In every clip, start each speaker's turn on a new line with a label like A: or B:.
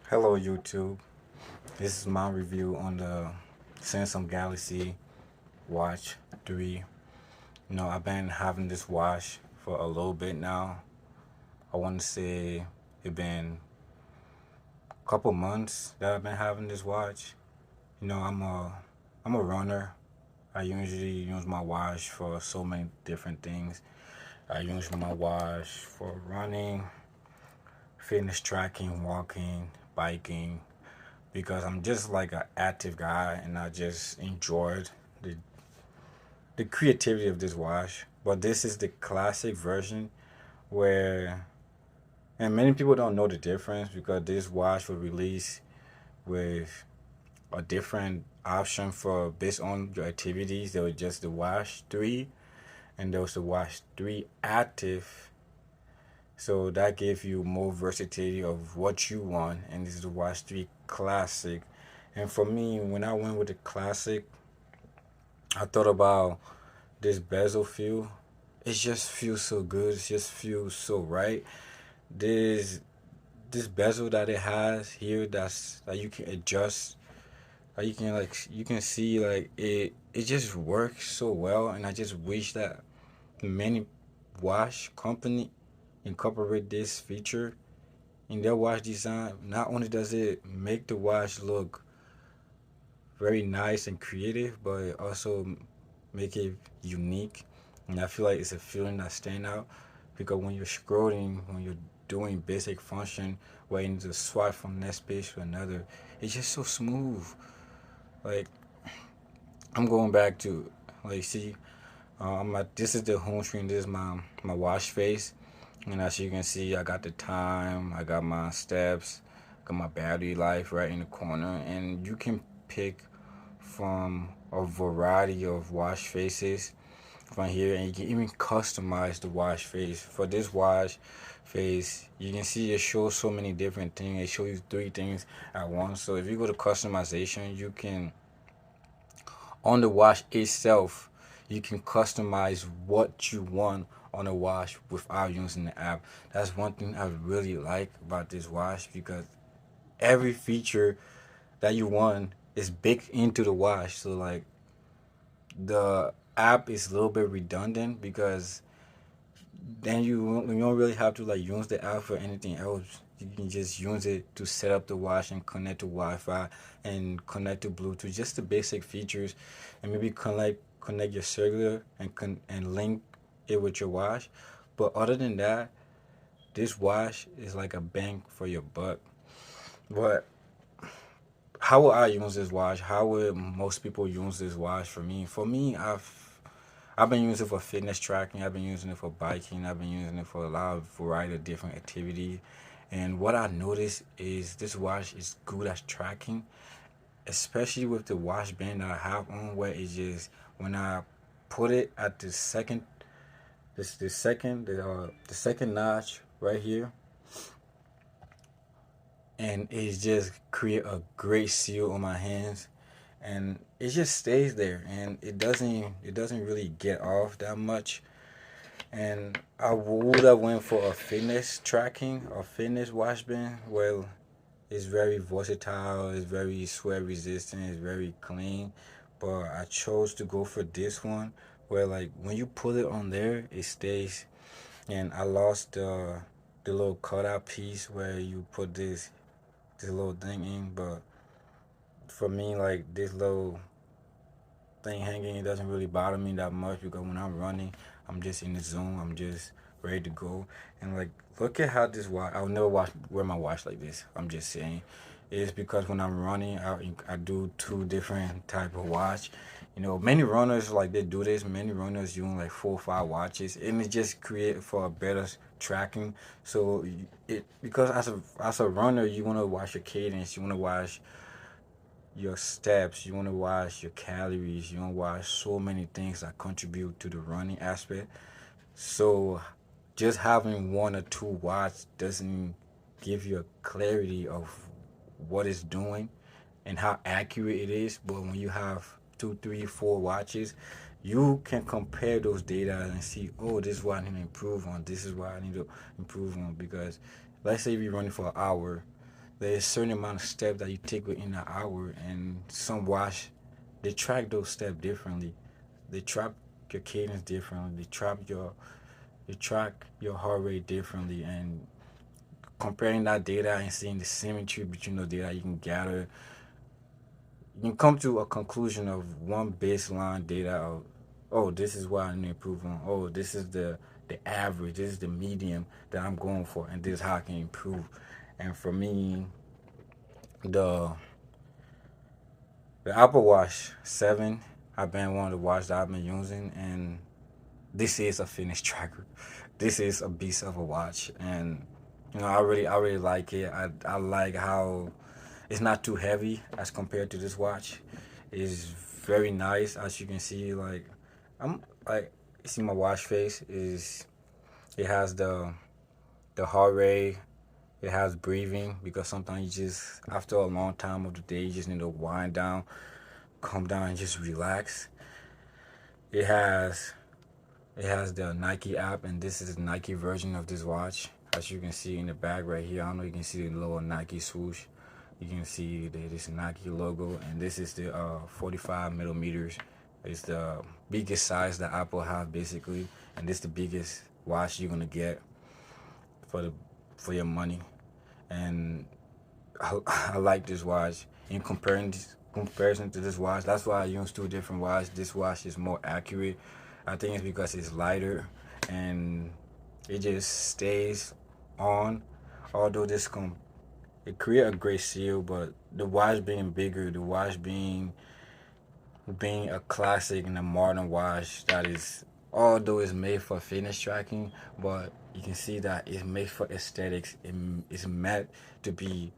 A: Hello YouTube. This is my review on the Samsung Galaxy Watch 3. I've been having this watch for a little bit now. I want to say it's been a couple months that I've been having this watch. I'm a runner. I usually use my watch for so many different things. I use my watch for running, fitness tracking, walking, biking, because I'm just like an active guy and I just enjoyed the the creativity of this watch. But this is the classic version where and many people don't know the difference because this watch was released with a different option for based on your activities. There was just the Watch 3 and there was the Watch 3 Active. So that gave you more versatility of what you want, and this is the Watch 3 Classic. And for me, when I went with the Classic, I thought about this bezel feel. It just feels so good. It just feels so right. This this bezel that it has here, that's that you can adjust. You can see like it just works so well, and I just wish that many watch company incorporate this feature in their watch design. Not only does it make the watch look very nice and creative, but it also make it unique. And I feel like it's a feeling that stand out because when you're scrolling, when you're doing basic function, where you need to swipe from next page to another, it's just so smooth. Like I'm going back to like see, this is the home screen. This is my watch face, and as you can see, I got the time, I got my steps, got my battery life right in the corner, and you can pick from a variety of watch faces from here, and you can even customize the watch face. For this watch face, you can see it shows so many different things. It shows you three things at once. So if you go to customization, you can on the watch itself, you can customize what you want on the watch without using the app. That's one thing I really like about this watch because every feature that you want is baked into the watch. So like the app is a little bit redundant because then you don't really have to like use the app for anything else. You can just use it to set up the watch and connect to Wi-Fi and connect to Bluetooth, just the basic features, and maybe connect your cellular and link it with your watch. But other than that, this watch is like a bang for your buck. But how would I use this watch? How would most people use this watch for me, I've been using it for fitness tracking. I've been using it for biking. I've been using it for a lot of variety of different activities. And what I noticed is this watch is good at tracking, especially with the watch band that I have on, where it just when I put it at the second notch right here, and it just create a great seal on my hands, and it just stays there, and it doesn't really get off that much. And I would have went for a fitness tracking or fitness watch band. Well, it's very versatile, it's very sweat resistant, it's very clean. But I chose to go for this one where like when you put it on there, it stays. And I lost the little cutout piece where you put this little thing in. But for me, like this little thing hanging, it doesn't really bother me that much because when I'm running, I'm just in the zone. I'm just ready to go. And like, look at how this watch. I'll never wear my watch like this. I'm just saying, it's because when I'm running, I do two different type of watch. Many runners like they do this. Many runners use like 4 or 5 watches, and it just create for a better tracking. So it because as a runner, you want to watch your cadence. You want to watch your steps, you want to watch your calories, you want to watch so many things that contribute to the running aspect. So just having one or two watts doesn't give you a clarity of what it's doing and how accurate it is. But when you have two, three, four watches, you can compare those data and see, oh, this is what I need to improve on. This is what I need to improve on. Because let's say you're running for an hour, there's a certain amount of steps that you take within an hour, and some watch they track those steps differently. They track your cadence differently. They track your heart rate differently, and comparing that data and seeing the symmetry between the data you can gather, you can come to a conclusion of one baseline data of, oh, this is what I need to improve on. Oh, this is the average. This is the medium that I'm going for, and this is how I can improve. And for me, the the Apple Watch 7, I've been one of the watches that I've been using, and this is a fitness tracker. This is a beast of a watch, and I really like it. I like how it's not too heavy as compared to this watch. It's very nice, as you can see. Like I'm like, you see my watch face is, it has the heart rate. It has breathing, because sometimes you just, after a long time of the day, you just need to wind down, calm down, and just relax. It has It has the Nike app, and this is the Nike version of this watch. As you can see in the back right here, I don't know, you can see the little Nike swoosh. You can see this Nike logo, and this is the 45 millimeters. It's the biggest size that Apple have basically, and this is the biggest watch you're gonna get for the for your money. And I like this watch. In comparison to this watch, that's why I use two different watches. This watch is more accurate. I think it's because it's lighter, and it just stays on. Although it create a great seal, but the watch being bigger, the watch being a classic and a modern watch that is, although it's made for fitness tracking, but you can see that it's made for aesthetics. It's meant to be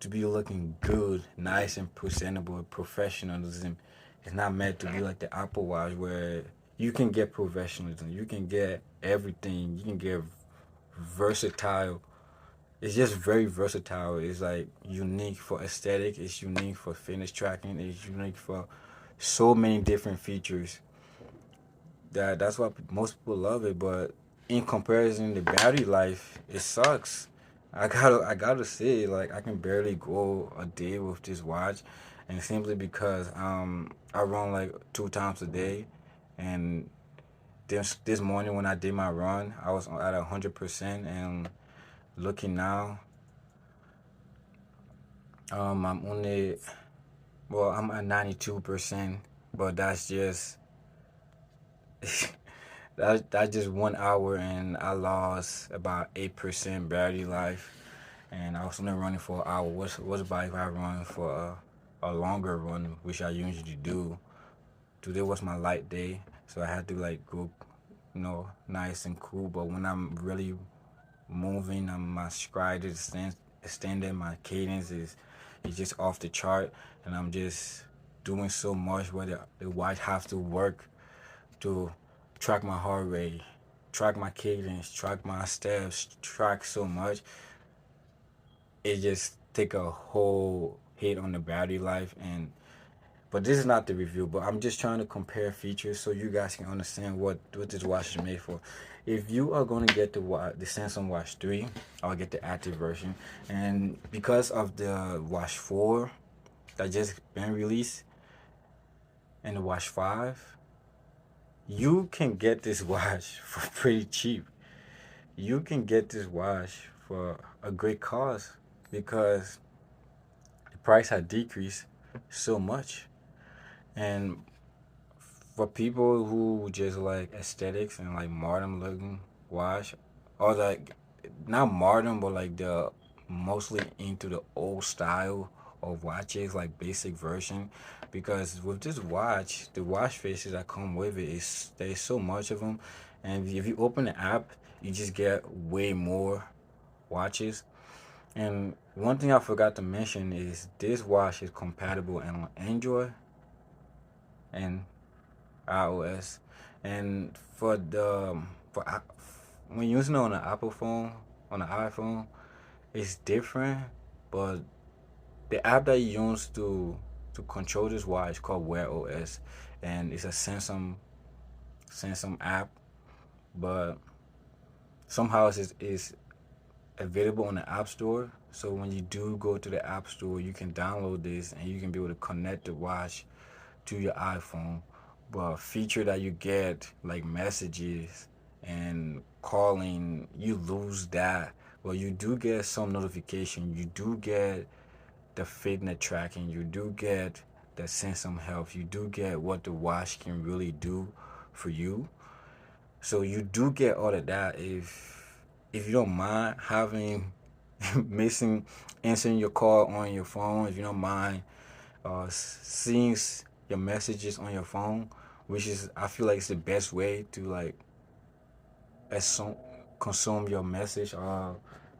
A: looking good, nice and presentable, professionalism. It's not meant to be like the Apple Watch where you can get professionalism, you can get everything, you can get versatile. It's just very versatile. It's like unique for aesthetic. It's unique for fitness tracking. It's unique for so many different features. That's why most people love it. But in comparison, the battery life, it sucks. I gotta say, like, I can barely go a day with this watch, and simply because I run like 2 times a day, and this morning when I did my run, I was at 100%, and looking now, I'm only, well, I'm at 92%, but that's just that's just 1 hour, and I lost about 8% battery life, and I was only running for an hour. What's about if I run for a longer run, which I usually do? Today was my light day, so I had to like go, nice and cool. But when I'm really moving, my stride is extended, my cadence is just off the chart, and I'm just doing so much where the watch have to work to track my heart rate, track my cadence, track my steps, track so much. It just take a whole hit on the battery life. And but this is not the review, but I'm just trying to compare features so you guys can understand what this watch is made for. If you are going to get the Samsung Watch 3, I'll get the active version. And because of the Watch 4 that just been released and the Watch 5, you can get this watch for pretty cheap. You can get this watch for a great cost because the price had decreased so much. And for people who just like aesthetics and like modern looking watch, or like not modern, but like the mostly into the old style of watches, like basic version. Because with this watch, the watch faces that come with it is there's so much of them, and if you open the app, you just get way more watches. And one thing I forgot to mention is this watch is compatible on Android and iOS. And when using it on an Apple phone, on an iPhone, it's different. But the app that you use to control this watch is called Wear OS, and it's a Samsung app. But somehow it's available on the App Store. So when you do go to the App Store, you can download this and you can be able to connect the watch to your iPhone. But a feature that you get like messages and calling, you lose that. Well, you do get some notification. You do get the fitness tracking. You do get the sense of health. You do get what the watch can really do for you. So you do get all of that if you don't mind having missing answering your call on your phone. If you don't mind seeing your messages on your phone, which is I feel like it's the best way to like assume, consume your message or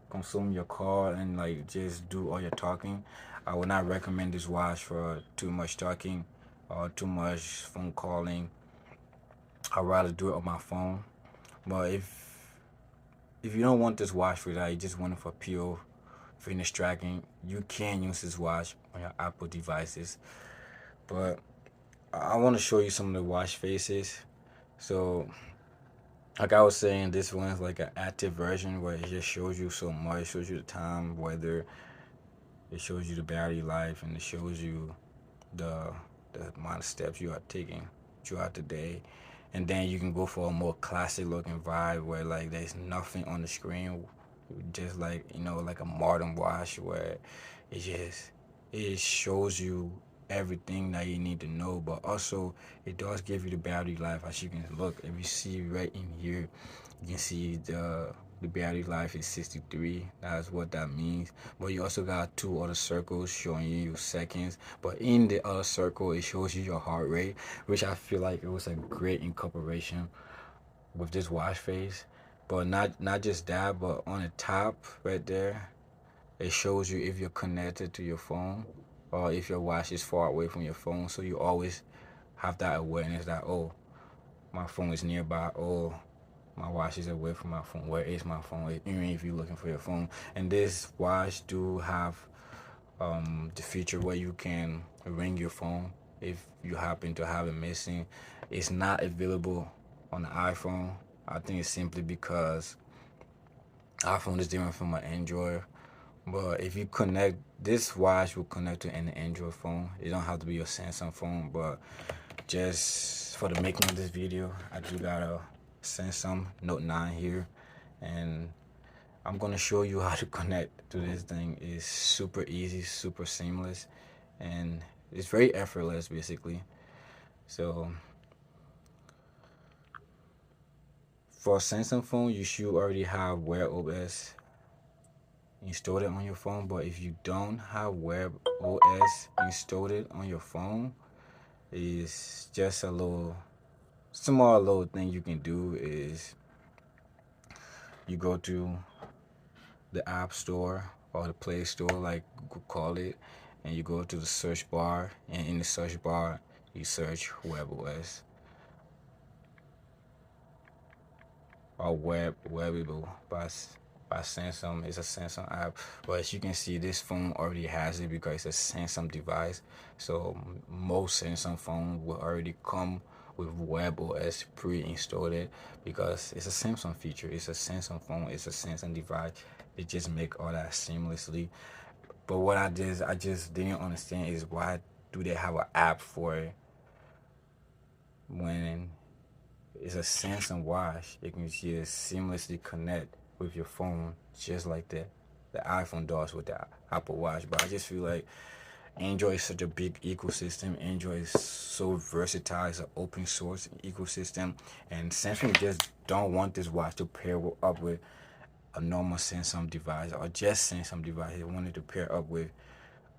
A: consume your call and like just do all your talking. I would not recommend this watch for too much talking or too much phone calling. I'd rather do it on my phone. But if you don't want this watch for that, you just want it for pure fitness tracking, you can use this watch on your Apple devices. But I want to show you some of the watch faces. So, like I was saying, this one's like an active version where it just shows you so much. It shows you the time, weather, it shows you the battery life, and it shows you the the amount of steps you are taking throughout the day. And then you can go for a more classic looking vibe where like there's nothing on the screen, just like like a modern watch where it just it shows you everything that you need to know, but also it does give you the battery life. As you can look, if you see right in here, you can see the battery life is 63. That's what that means. But you also got two other circles showing you seconds. But in the other circle, it shows you your heart rate, which I feel like it was a great incorporation with this watch face. But not just that, but on the top right there, it shows you if you're connected to your phone or if your watch is far away from your phone. So you always have that awareness that, oh, my phone is nearby. Oh, my watch is away from my phone. Where is my phone? Even if you're looking for your phone. And this watch do have the feature where you can ring your phone if you happen to have it missing. It's not available on the iPhone. I think it's simply because iPhone is different from an Android. But if you connect, this watch will connect to any Android phone. It don't have to be your Samsung phone. But just for the making of this video, I do got a Samsung Note 9 here, and I'm gonna show you how to connect to this thing. It's super easy, super seamless, and it's very effortless basically. So for a Samsung phone, you should already have Wear OS installed it on your phone. But if you don't have Web OS installed it on your phone, it's just a little small little thing you can do is you go to the App Store or the Play Store, like Google call it, and you go to the search bar, and in the search bar you search WebOS or Wearable by Samsung. It's a Samsung app, but as you can see, this phone already has it because it's a Samsung device. So most Samsung phones will already come with WebOS pre-installed it because it's a Samsung feature. It's a Samsung phone. It's a Samsung device. It just make all that seamlessly. But what I just didn't understand is why do they have an app for it when it's a Samsung watch? It can just seamlessly connect with your phone just like the iPhone does with the Apple Watch. But I just feel like Android is such a big ecosystem. Android is so versatile. It's an open source ecosystem, and Samsung just don't want this watch to pair up with a normal Samsung device or just Samsung device. They wanted to pair up with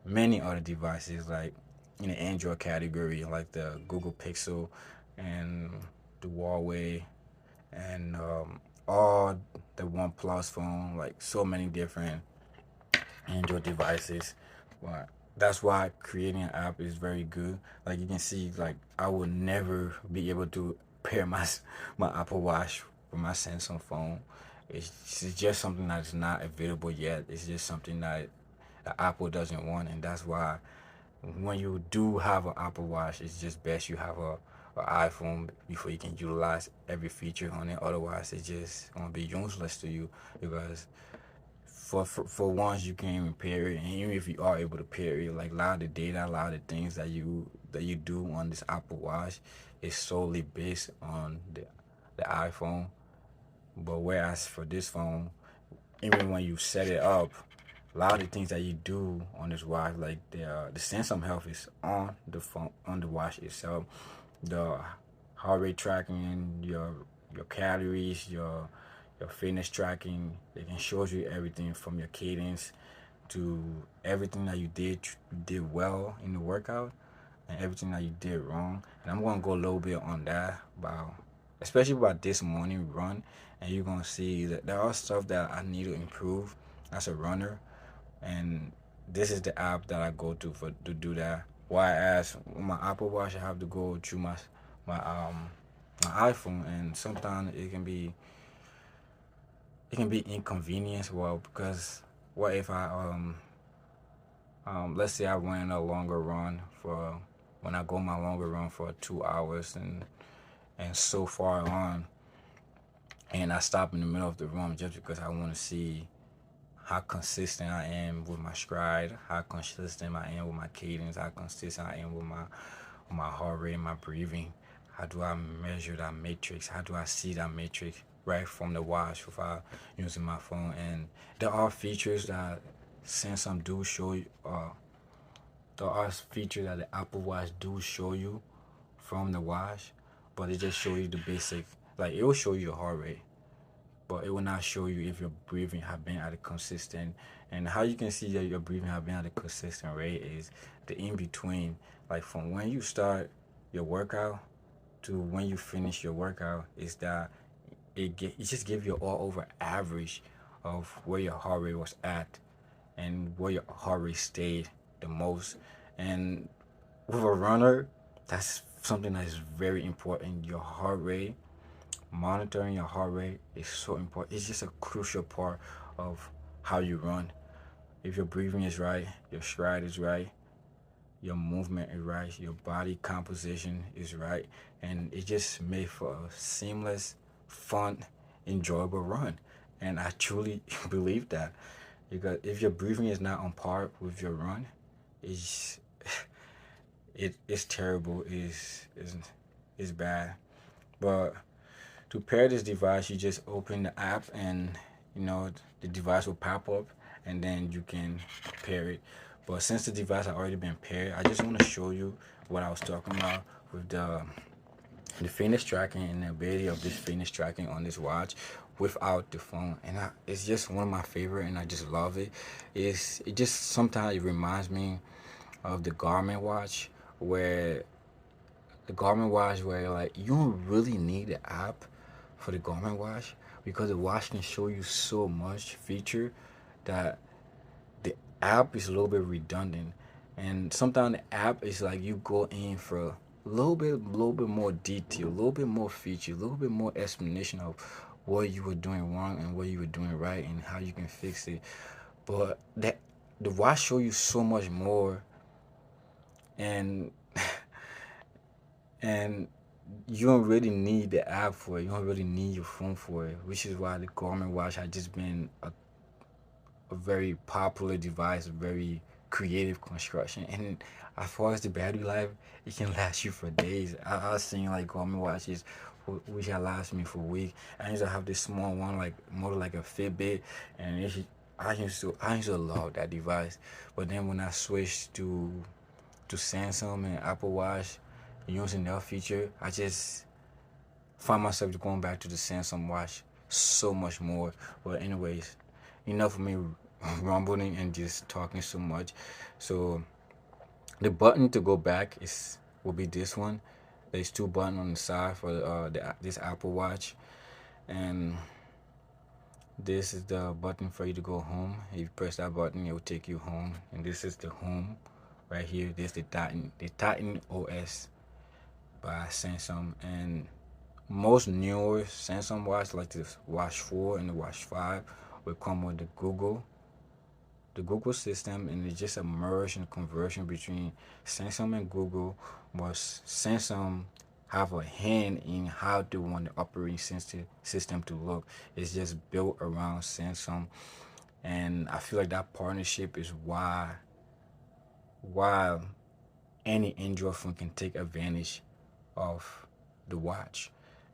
A: many other devices like in the Android category, like the Google Pixel and the Huawei and all the OnePlus phone, like so many different Android devices. But that's why creating an app is very good. Like you can see, like I would never be able to pair my Apple Watch with my Samsung phone. It's just something that's not available yet. It's just something that the Apple doesn't want, and that's why when you do have an Apple Watch, it's just best you have a iPhone before you can utilize every feature on it. Otherwise, it's just gonna be useless to you because for once you can't even pair it, and even if you are able to pair it, like a lot of the data, a lot of the things that you do on this Apple Watch is solely based on the iPhone. But whereas for this phone, even when you set it up, a lot of the things that you do on this watch, like the sense of health is on the phone, on the watch itself. The heart rate tracking, your calories, your fitness tracking. It can show you everything from your cadence to everything that you did well in the workout and everything that you did wrong. And I'm gonna go a little bit on that about, especially about this morning run. And you're gonna see that there are stuff that I need to improve as a runner. And this is the app that I go to for to do that. Whereas with my Apple Watch, I have to go through my my iPhone, and sometimes it can be inconvenience. Well, because what if I let's say I went a longer run for when I go my longer run for 2 hours and so far on, and I stop in the middle of the run just because I want to see how consistent I am with my stride, how consistent I am with my cadence, how consistent I am with my heart rate, my breathing. How do I measure that matrix? How do I see that matrix right from the watch without using my phone? And there are features that Samsung do show you. There are features that the Apple Watch do show you from the watch, but it just show you the basic. Like it will show you your heart rate, but it will not show you if your breathing have been at a consistent. And how you can see that your breathing have been at a consistent rate is the in between, like from when you start your workout to when you finish your workout, is that it just give you all over average of where your heart rate was at and where your heart rate stayed the most. And with a runner, that's something that is very important. Your heart rate, monitoring your heart rate is so important. It's just a crucial part of how you run. If your breathing is right, your stride is right, your movement is right, your body composition is right, and it just made for a seamless, fun, enjoyable run. And I truly believe that, because if your breathing is not on par with your run, it's it's terrible. Is bad. But to pair this device, you just open the app, and the device will pop up, and then you can pair it. But since the device has already been paired, I just want to show you what I was talking about with the fitness tracking and the ability of this fitness tracking on this watch without the phone. And it's just one of my favorite, and I just love it. It just sometimes it reminds me of the Garmin watch, where like you don't really need the app for the Garmin watch, because the watch can show you so much feature that the app is a little bit redundant. And sometimes the app is like you go in for a little bit more detail, a little bit more feature, a little bit more explanation of what you were doing wrong and what you were doing right and how you can fix it. But that the watch show you so much more, and and you don't really need the app for it. You don't really need your phone for it, which is why the Garmin watch has just been a very popular device, a very creative construction. And as far as the battery life, it can last you for days. I've seen like Garmin watches which have lasted me for a week. I used to have this small one, like more like a Fitbit, and I used to love that device. But then when I switched to Samsung and Apple Watch using their feature, I just find myself going back to the Samsung Watch so much more. But anyways, enough of me rumbling and just talking so much. So the button to go back will be this one. There's two buttons on the side for this Apple Watch, and this is the button for you to go home. If you press that button, it will take you home. And this is the home right here. This is the Titan OS by Samsung. And most newer Samsung watch, like the Watch 4 and the Watch 5, will come with the Google system, and it's just a merge and conversion between Samsung and Google. But Samsung have a hand in how they want the operating system to look. It's just built around Samsung, And I feel like that partnership is why any Android phone can take advantage of the watch.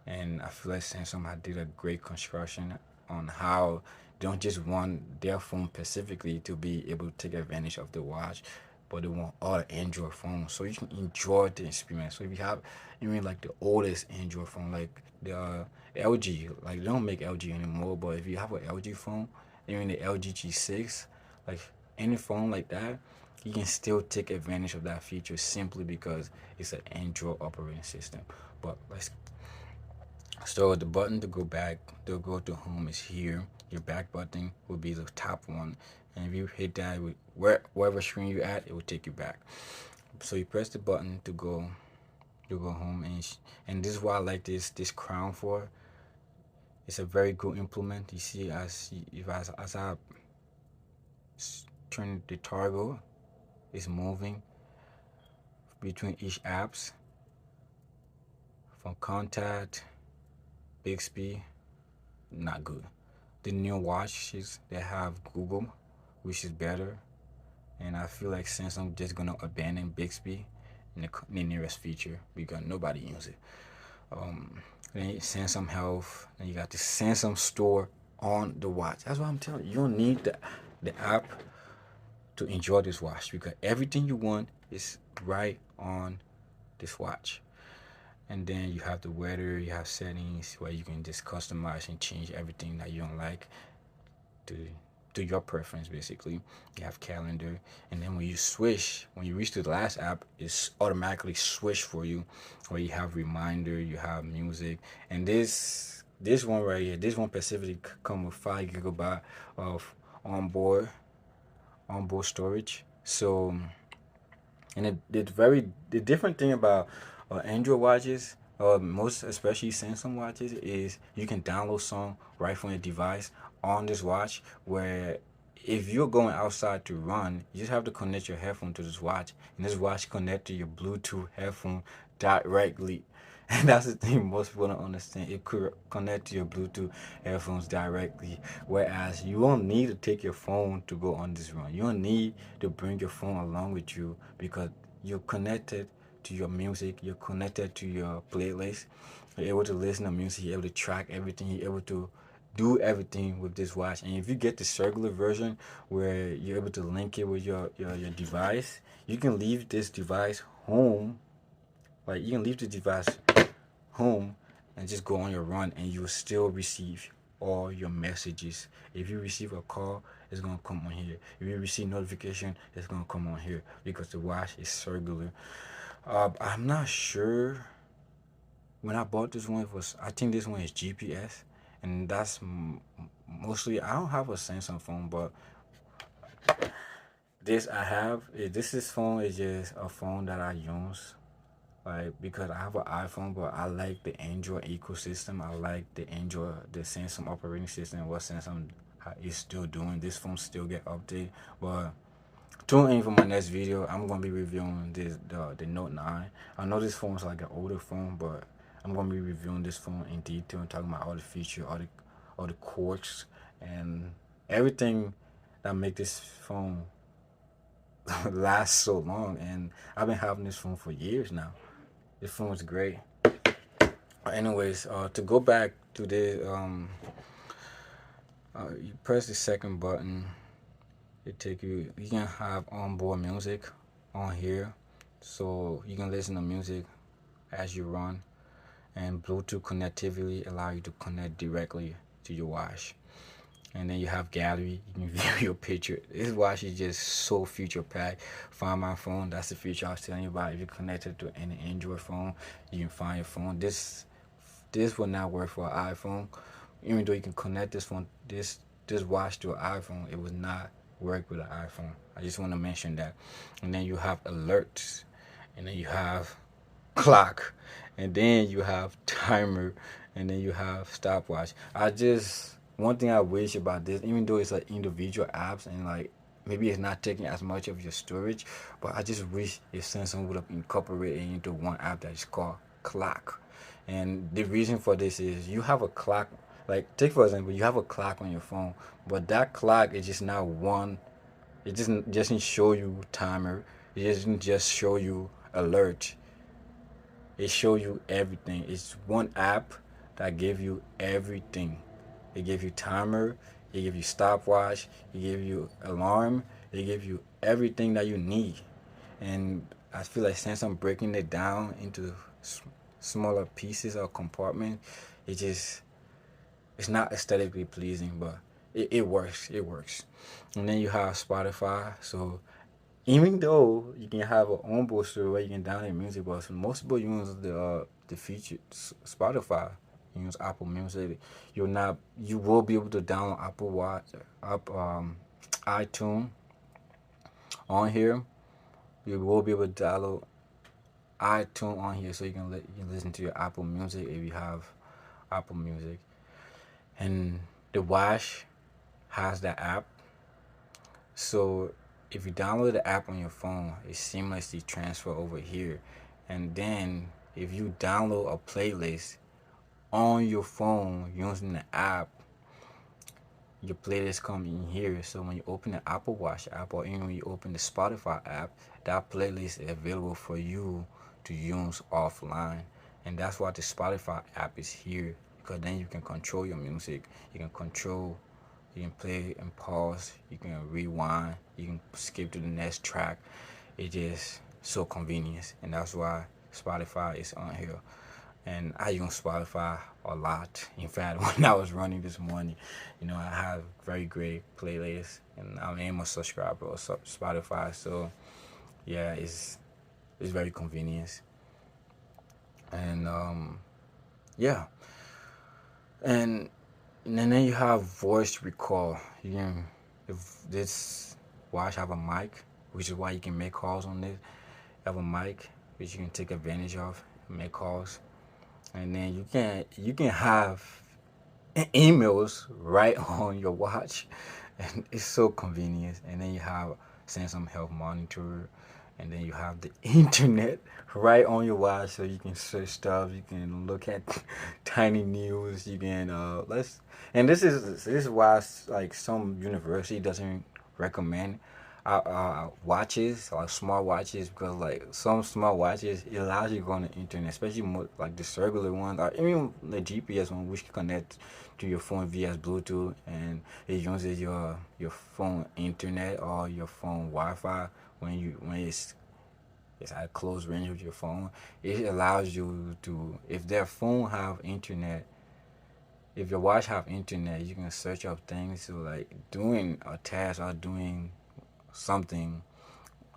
A: And I feel like Samsung had did a great construction on how they don't just want their phone specifically to be able to take advantage of the watch, but they want all the Android phones so you can enjoy the experience. So if you have even like the oldest Android phone, like the LG, like they don't make LG anymore, but if you have an LG phone, even the LG G6, like any phone like that, you can still take advantage of that feature simply because it's an Android operating system. But let's so the button to go back, to go to home is here. Your back button will be the top one, and if you hit that, wherever screen you at, it will take you back. So you press the button to go home, and this is why I like this crown for. It's a very good implement. You see, as I turn the toggle, it's moving between each apps from contact, Bixby, not good. The new watches they have Google, which is better, and I feel like Samsung just gonna abandon Bixby in the nearest feature because nobody uses it. Then Samsung Health, then you got the Samsung Store on the watch. That's what I'm telling you. You don't need the app to enjoy this watch because everything you want is right on this watch. And then you have the weather, you have settings where you can just customize and change everything that you don't like to your preference basically. You have calendar, and then when you reach to the last app, it's automatically switch for you, where you have reminder, you have music, and this one right here, this one specifically come with 5 GB of onboard storage. So, and the different thing about Android watches, most especially Samsung watches, is you can download song right from your device on this watch. Where if you're going outside to run, you just have to connect your headphone to this watch, and this watch connect to your Bluetooth headphone directly. And that's the thing most people don't understand. It could connect to your Bluetooth headphones directly. Whereas you won't need to take your phone to go on this run. You don't need to bring your phone along with you because you're connected to your music. You're connected to your playlist. You're able to listen to music. You're able to track everything. You're able to do everything with this watch. And if you get the circular version where you're able to link it with your device, you can leave this device home. Like you can leave the device home and just go on your run, and you'll still receive all your messages. If you receive a call, it's gonna come on here. If you receive notification, it's gonna come on here because the watch is circular. I'm not sure. When I bought this one, I think this one is GPS, and that's mostly. I don't have a Samsung phone, but this I have. This phone is just a phone that I use. Like because I have an iPhone, but I like the Android ecosystem. I like the Samsung operating system. What Samsung is still doing. This phone still get updated. But tune in for my next video. I'm gonna be reviewing the Note 9. I know this phone is like an older phone, but I'm gonna be reviewing this phone in detail and talking about all the features, all the quirks, and everything that make this phone last so long. And I've been having this phone for years now. This phone is great. Anyways, to go back to the you press the second button. It take you. You can have onboard music on here, so you can listen to music as you run. And Bluetooth connectivity allow you to connect directly to your watch. And then you have gallery. You can view your picture. This watch is just so feature packed. Find my phone. That's the feature I was telling you about. If you're connected to any Android phone, you can find your phone. This will not work for an iPhone. Even though you can connect this watch to an iPhone, it will not work with an iPhone. I just want to mention that. And then you have alerts. And then you have clock. And then you have timer. And then you have stopwatch. One thing I wish about this, even though it's like individual apps and like maybe it's not taking as much of your storage, but I just wish if Samsung would have incorporated it into one app that is called clock. And the reason for this is you have a clock Like take for example, you have a clock on your phone, but that clock is just not one. It doesn't show you timer. It doesn't just show you alert. It show you everything. It's one app that give you everything. It give you timer. It give you stopwatch. It give you alarm. It give you everything that you need. And I feel like Samsung breaking it down into smaller pieces or compartments. It just it's not aesthetically pleasing, but it works. It works. And then you have Spotify. So even though you can have an on booster where you can download music, but most people use the feature Spotify. You use Apple Music. You will be able to download Apple Watch, iTunes on here. You will be able to download iTunes on here, so you can listen to your Apple Music if you have Apple Music. And the Watch has that app. So if you download the app on your phone, it seamlessly transfer over here. And then if you download a playlist on your phone using the app, your playlist come in here. So when you open the Apple Watch app or even when you open the Spotify app, that playlist is available for you to use offline. And that's why the Spotify app is here, because then you can control your music. You can play and pause. You can rewind. You can skip to the next track. It just so convenient, and that's why Spotify is on here. And I use Spotify a lot. In fact, when I was running this morning, I have very great playlists, and I am a subscriber of Spotify. So yeah, it's very convenient, and yeah, and and then you have voice recall. You can, if this watch have a mic, which is why you can make calls on this. Have a mic which you can take advantage of, and make calls, and then you can have emails right on your watch, and it's so convenient. And then you have Samsung Health Monitor, and then you have the internet right on your watch, so you can search stuff. You can look at tiny news. You can and this is why like some university doesn't recommend watches or smart watches, because like some smart watches it allows you to go on the internet, especially more, like the cellular ones or even the GPS one, which can connect to your phone via Bluetooth, and it uses your phone internet or your phone Wi-Fi when it's at close range with your phone. It allows you to, if their phone have internet, if your watch have internet, you can search up things. So like doing a task or doing something,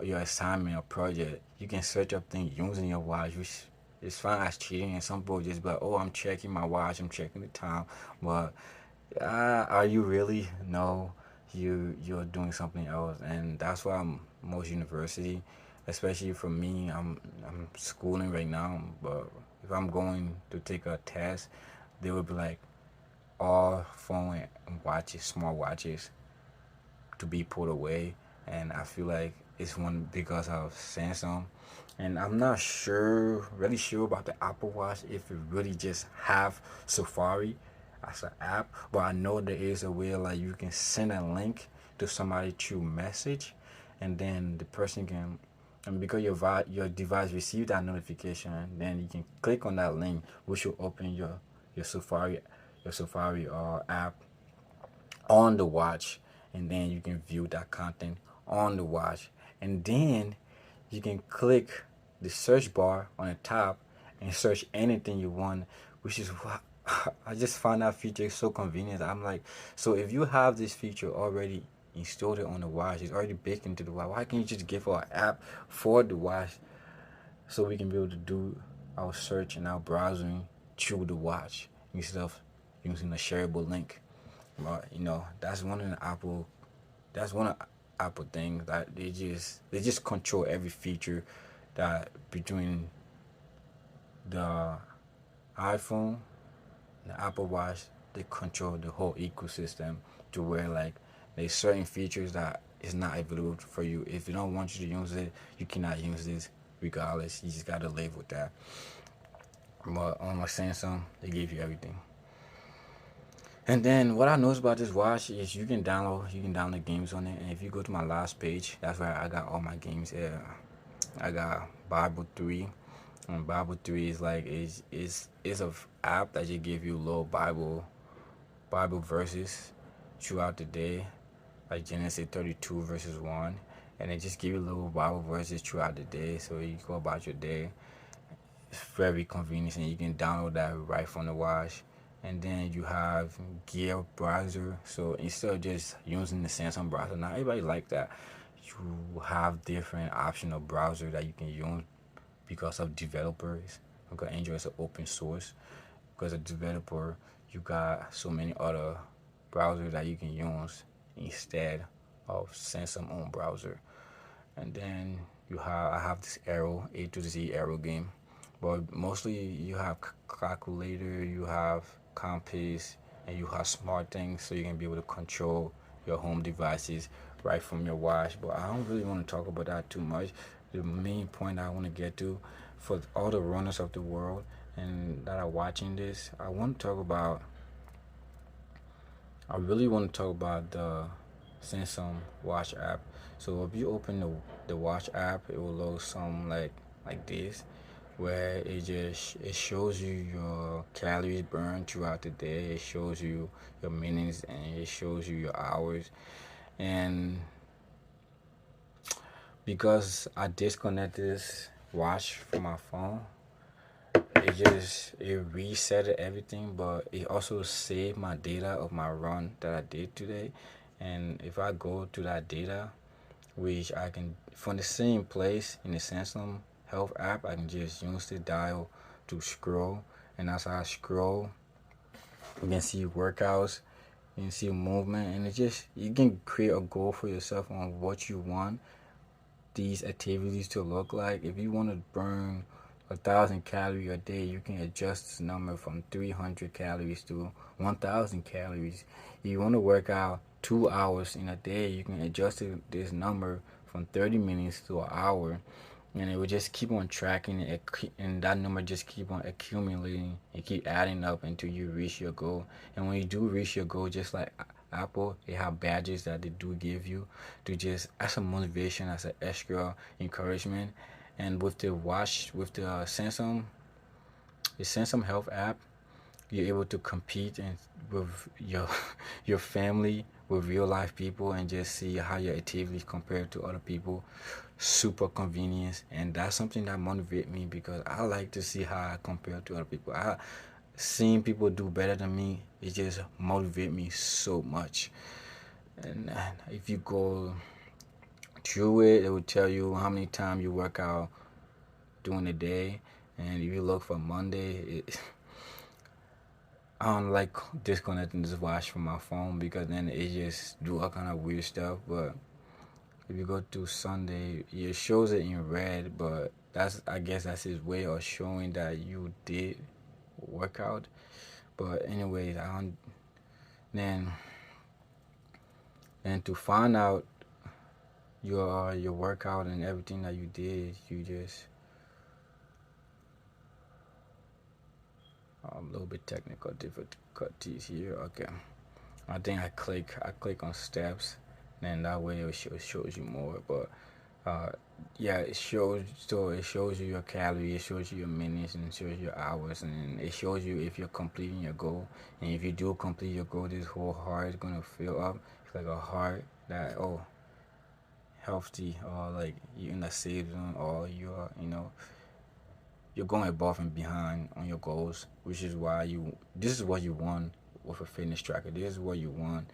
A: your assignment or project, you can search up things using your watch, which is fine as cheating. And some people just be like, oh, I'm checking my watch, I'm checking the time. But are you really? No, you're doing something else. And that's why most university, especially for me, I'm schooling right now, but if I'm going to take a test, they would be like all phone and watches, smart watches, to be put away. And I feel like it's one because of Samsung. And I'm not really sure about the Apple Watch, if it really just have Safari as an app. But I know there is a way like you can send a link to somebody through message, and then the person can, and because your device received that notification, then you can click on that link, which will open your Safari app on the watch, and then you can view that content on the watch, and then you can click the search bar on the top and search anything you want, which is what I just found that feature so convenient. I'm like, so if you have this feature already installed it on the watch, it's already baked into the watch, why can't you just give our app for the watch, so we can be able to do our search and our browsing through the watch instead of using a shareable link? But that's one of the Apple things that they just control every feature that between the iPhone and the Apple Watch. They control the whole ecosystem, to where like there's certain features that is not available for you. If you don't want you to use it, you cannot use this regardless. You just gotta live with that. But on my Samsung, they give you everything. And then what I noticed about this watch is you can download games on it. And if you go to my last page, that's where I got all my games. Yeah, I got Bible 3. And Bible 3 is like is a app that just give you little Bible verses throughout the day, like Genesis 32 verses 1, and it just give you little Bible verses throughout the day, so you go about your day. It's very convenient, and you can download that right from the watch. And then you have Gear browser. So instead of just using the Samsung browser, not everybody like that. You have different optional browser that you can use because of developers. Because Android is an open source. Because a developer, you got so many other browsers that you can use instead of Samsung own browser. And then I have this Arrow A to Z Arrow game, but mostly you have calculator, you have compass, and you have smart things, so you can be able to control your home devices right from your watch. But I don't really want to talk about that too much. The main point I want to get to, for all the runners of the world and that are watching this, I really want to talk about the Samsung Watch app. So if you open the Watch app, it will load some like this, where it shows you your calories burned throughout the day. It shows you your minutes, and it shows you your hours. And because I disconnected this watch from my phone, it reset everything, but it also saved my data of my run that I did today. And if I go to that data, which I can from the same place in the Samsung Health app, I can just use the dial to scroll, and as I scroll, you can see workouts, you can see movement, and it just you can create a goal for yourself on what you want these activities to look like. If you want to burn 1,000 calories a day, you can adjust this number from 300 calories to 1,000 calories. If you want to work out 2 hours in a day, you can adjust this number from 30 minutes to an hour, and it will just keep on tracking it, and that number just keep on accumulating and keep adding up until you reach your goal. And when you do reach your goal, just like Apple, they have badges that they do give you to just as a motivation, as an extra encouragement. And with the watch, with the Samsung Health app, you're able to compete and with your family, with real life people, and just see how your activities compare to other people. Super convenience, and that's something that motivates me because I like to see how I compare to other people. I seeing people do better than me, it just motivate me so much. And if you go through it, it will tell you how many times you work out during the day. And if you look for Monday, I don't like disconnecting this watch from my phone because then it just do all kind of weird stuff. But if you go to Sunday, it shows it in red, but I guess that's his way of showing that you did workout. But anyways, I don't then and to find out your workout and everything that you did, you just a little bit technical difficulties here. Okay, I think I click on steps, and that way it shows you more. But uh, yeah, it shows you your calories, it shows you your minutes, and it shows you your hours, and it shows you if you're completing your goal. And if you do complete your goal, this whole heart is gonna fill up. It's like a heart that healthy, or like you're in a safe zone, or you're going above and behind on your goals, which is why this is what you want with a fitness tracker. This is what you want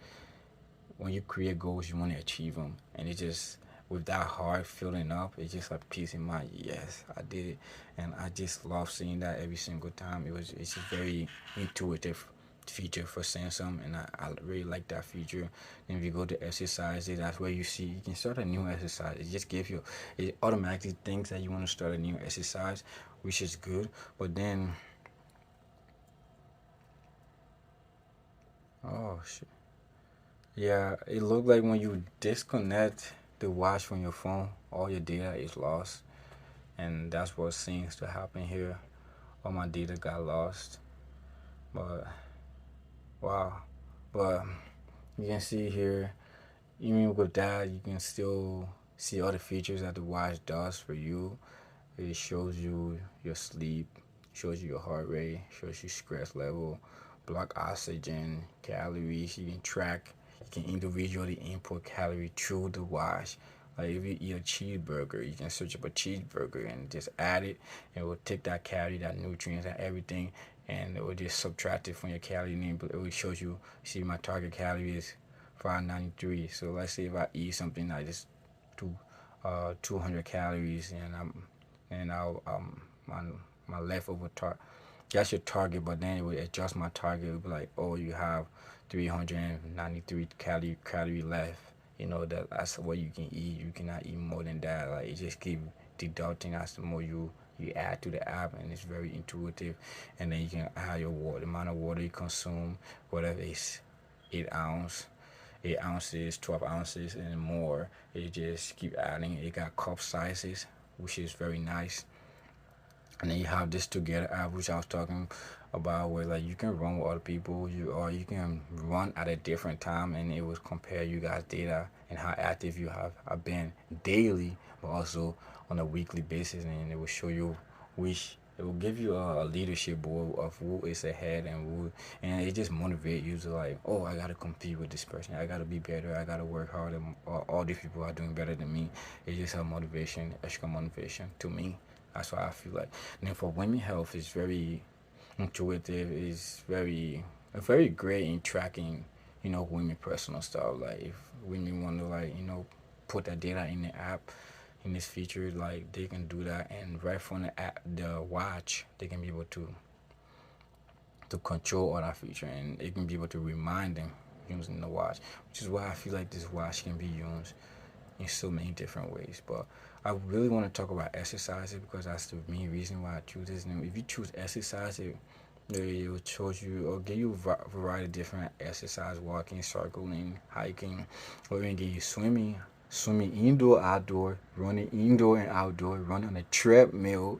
A: when you create goals. You want to achieve them, and it just with that heart filling up, it's just like peace in mind. Yes, I did it, and I just love seeing that every single time. It's just very intuitive feature for Samsung, and I really like that feature. And if you go to exercises, that's where you can start a new exercise. It automatically thinks that you want to start a new exercise, which is good. But then, oh shit, yeah, it looked like when you disconnect the watch from your phone, all your data is lost, and that's what seems to happen here. All my data got lost, but wow. But you can see here, even with that, you can still see all the features that the watch does for you. It shows you your sleep, shows you your heart rate, shows you stress level, blood oxygen, calories. You can track, you can individually input calorie through the watch. Like if you eat a cheeseburger, you can search up a cheeseburger and just add it. And it will take that calorie, that nutrients, and everything, and it will just subtract it from your calorie name. But it will show you, see my target calorie is 593. So let's say if I eat something like this, 200 calories, and I'll my leftover that's your target, but then it would adjust my target. It would be like, oh, you have 393 calorie left. You know that's what you can eat. You cannot eat more than that. Like it just keep deducting as the more you add to the app, and it's very intuitive. And then you can add your water, the amount of water you consume, whatever it's 8 ounce, 8 ounces, 12 ounces, and more. It just keep adding. It got cup sizes, which is very nice. And then you have this together app, which I was talking about, where like you can run with other people, you can run at a different time, and it will compare you guys data and how active you have been daily, but also on a weekly basis, and it will show you which. It will give you a leadership board of who is ahead and who, and it just motivate you to like, oh, I gotta compete with this person, I gotta be better, I gotta work harder. All these people are doing better than me. It's just a motivation, extra motivation to me. That's why I feel like. And then for women health, it's very intuitive. It's very great in tracking, women personal stuff. Like if women want to like, put that data in the app, in this feature, like they can do that, and right from the app, the watch, they can be able to control all that feature, and it can be able to remind them using the watch, which is why I feel like this watch can be used in so many different ways. But I really want to talk about exercise because that's the main reason why I choose this. And if you choose exercise, it will choose you or give you a variety of different exercise: walking, cycling, hiking, or even give you swimming indoor, outdoor, running indoor and outdoor, running on a treadmill.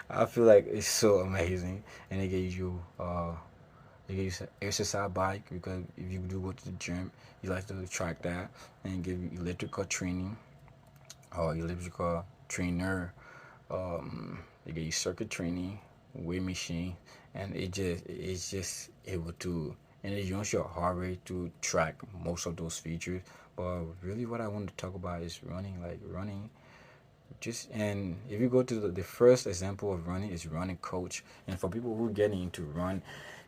A: I feel like it's so amazing, and it gives you they give you some exercise bike because if you do go to the gym, you like to track that, and give you electrical training or elliptical trainer. They give you circuit training, weight machine, and it's just able to, and it uses your heart rate to track most of those features. But really, what I want to talk about is running. Like running, just and if you go to the first example of running is running coach, and for people who are getting into run,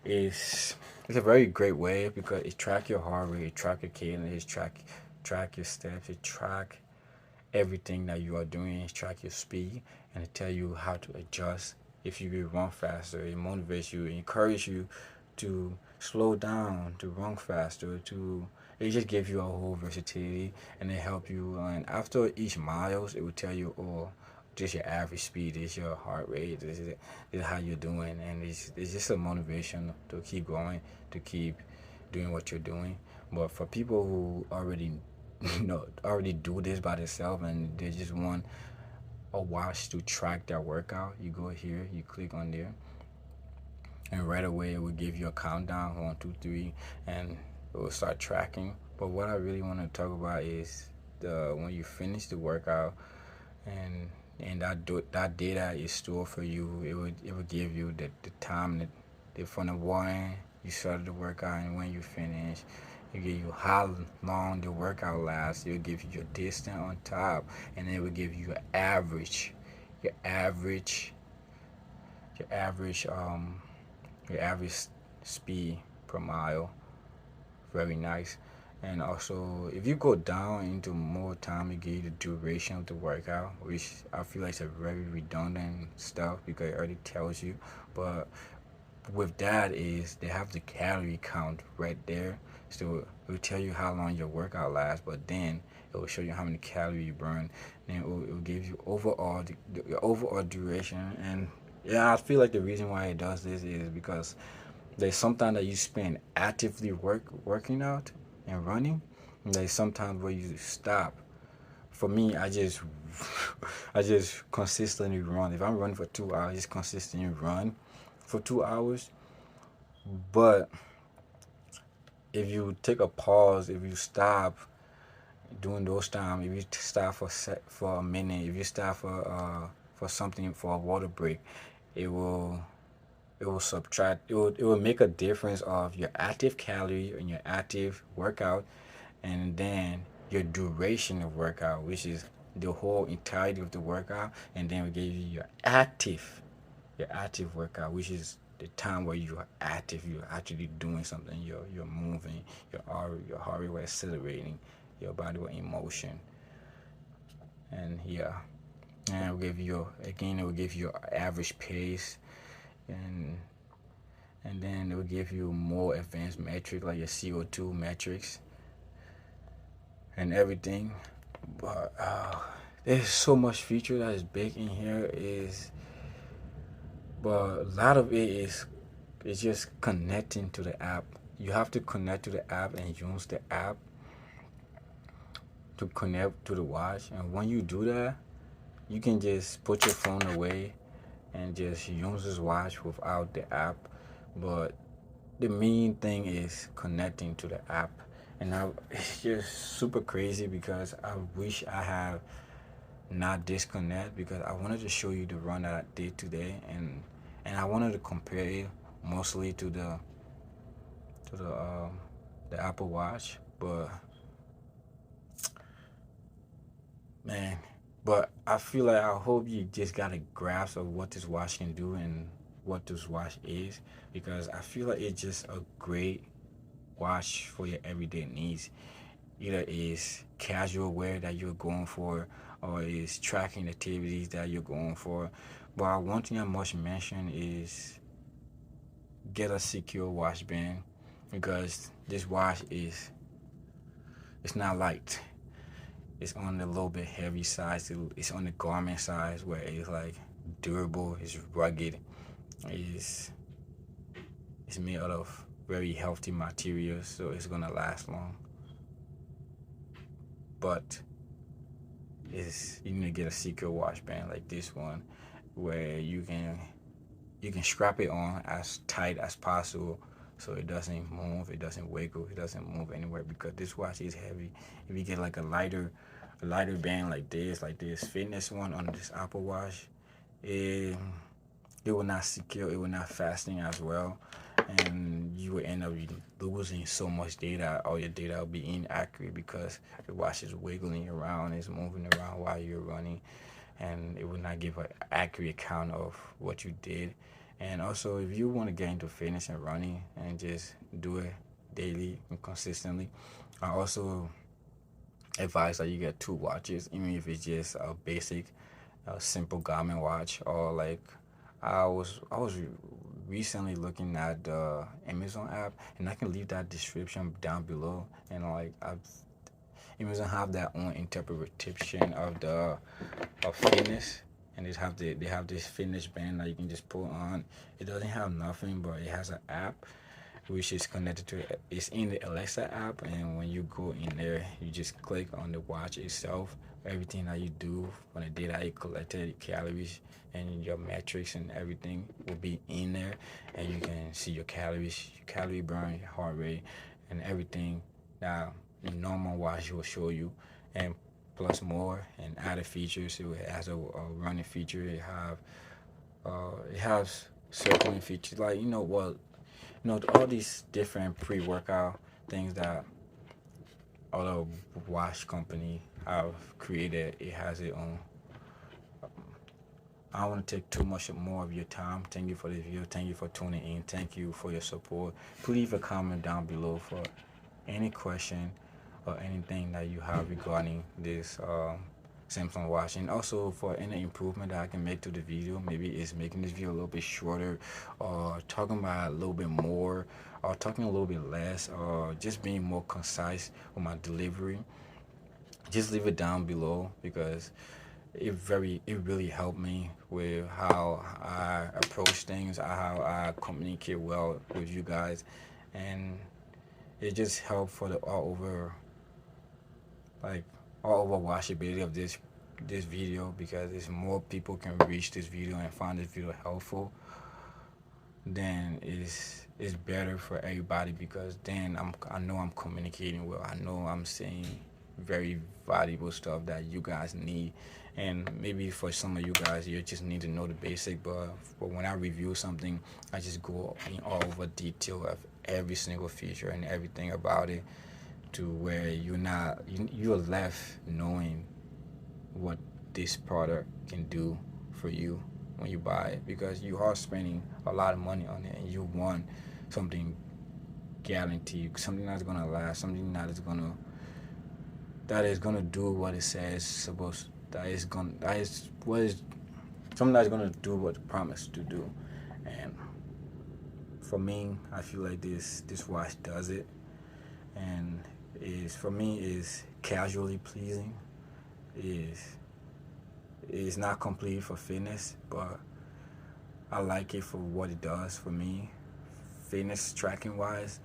A: is it's a very great way because it track your heart rate, it track your cadence, it track your steps, it track everything that you are doing, it track your speed, and it tell you how to adjust. If you will run faster, it motivates you, it encourages you to slow down, to run faster, to it just gives you a whole versatility, and it help you. And after each miles, it will tell you, oh, just your average speed, this is your heart rate, this is how you're doing, and it's just a motivation to keep going, to keep doing what you're doing. But for people who already already do this by themselves and they just want a watch to track their workout, you go here, you click on there, and right away it will give you a countdown, 1, 2, 3, and it will start tracking. But what I really want to talk about is the when you finish the workout, and that data is stored for you. It would give you the time that from the morning you started the workout and when you finish. It give you how long the workout lasts. It will give you your distance on top, and it will give you your average, your average, your average speed per mile. Very nice. And also, if you go down into more time, it gives you the duration of the workout, which I feel like is a very redundant stuff because it already tells you. But with that is they have the calorie count right there, so it will tell you how long your workout lasts, but then it will show you how many calories you burn. Then it will give you overall the overall duration. And yeah, I feel like the reason why it does this is because there's sometimes that you spend actively working out and running, and there's sometimes where you stop. For me, I just I just consistently run. If I'm running for 2 hours, I just consistently run for 2 hours. But if you take a pause, if you stop during those time, if you stop for a minute, if you stop for something, for a water break, it will subtract, it will make a difference of your active calorie and your active workout, and then your duration of workout, which is the whole entirety of the workout, and then we give you your active workout, which is the time where you are active, you're actually doing something, you're moving, your heart rate was accelerating, your body was in motion, and yeah, and it will give you again, it will give you your average pace, and then it will give you more advanced metrics like your CO2 metrics and everything. But there's so much feature that is big in here, is but a lot of it is it's just connecting to the app. You have to connect to the app and use the app to connect to the watch. And when you do that, you can just put your phone away and just use this watch without the app. But the main thing is connecting to the app. And it's just super crazy because I wish I have not disconnect, because I wanted to show you the run that I did today, and I wanted to compare it mostly to to the um, the Apple Watch, but man, but I feel like I hope you just got a grasp of what this watch can do and what this watch is, because I feel like it's just a great watch for your everyday needs. Either is casual wear that you're going for, or is tracking activities that you're going for. But one thing I must mention is get a secure watch band, because this watch is it's not light. It's on the little bit heavy side. It's on the garment size where it's like durable, it's rugged, it's it's made out of very healthy materials, so it's gonna last long. But is you need to get a secret watch band like this one, where you can strap it on as tight as possible, so it doesn't move, it doesn't wiggle, it doesn't move anywhere, because this watch is heavy. If you get like a lighter band like this fitness one on this Apple Watch, it it will not secure, it will not fasten as well, and you will end up losing so much data. All your data will be inaccurate because the watch is wiggling around, it's moving around while you're running, and it will not give an accurate count of what you did. And also, if you want to get into fitness and running and just do it daily and consistently, I also advise that you get two watches, even if it's just a basic, simple Garmin watch, or like I was recently looking at the Amazon app, and I can leave that description down below. And like Amazon have their own interpretation of the of fitness, and they have this fitness band that you can just put on. It doesn't have nothing, but it has an app which is connected to it. It's in the Alexa app, and when you go in there, you just click on the watch itself. Everything that you do on the data you collected, your calories and your metrics and everything will be in there, and you can see your calories, your calorie burn, your heart rate, and everything that a normal watch will show you, and plus more and added features. It has a running feature. It has circling features, like all these different pre-workout things that other watch company have created. It has it on. I don't want to take too much more of your time. Thank you for the video. Thank you for tuning in. Thank you for your support. Please leave a comment down below for any question or anything that you have regarding this Samsung watch, and also for any improvement that I can make to the video. Maybe it's making this video a little bit shorter, or talking about a little bit more, or talking a little bit less, or just being more concise with my delivery. Just leave it down below, because it really helped me with how I approach things, how I communicate well with you guys, and it just helped for the like all over watchability of this video, because it's more people can reach this video and find this video helpful. then it's better for everybody, because then I know I'm communicating well. I know I'm saying very valuable stuff that you guys need. And maybe for some of you guys, you just need to know the basic. But when I review something, I just go in all over detail of every single feature and everything about it, to where you're left knowing what this product can do for you when you buy it, because you are spending a lot of money on it and you want something guaranteed, something that's gonna last, something that is gonna do what it says supposed, that is what is something that's gonna do what it promised to do. And for me, I feel like this watch does it, and is for me is casually pleasing. Is not complete for fitness, but I like it for what it does for me, fitness tracking wise.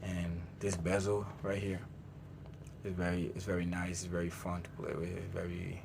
A: And this bezel right here is very nice. It's very fun to play with. It's very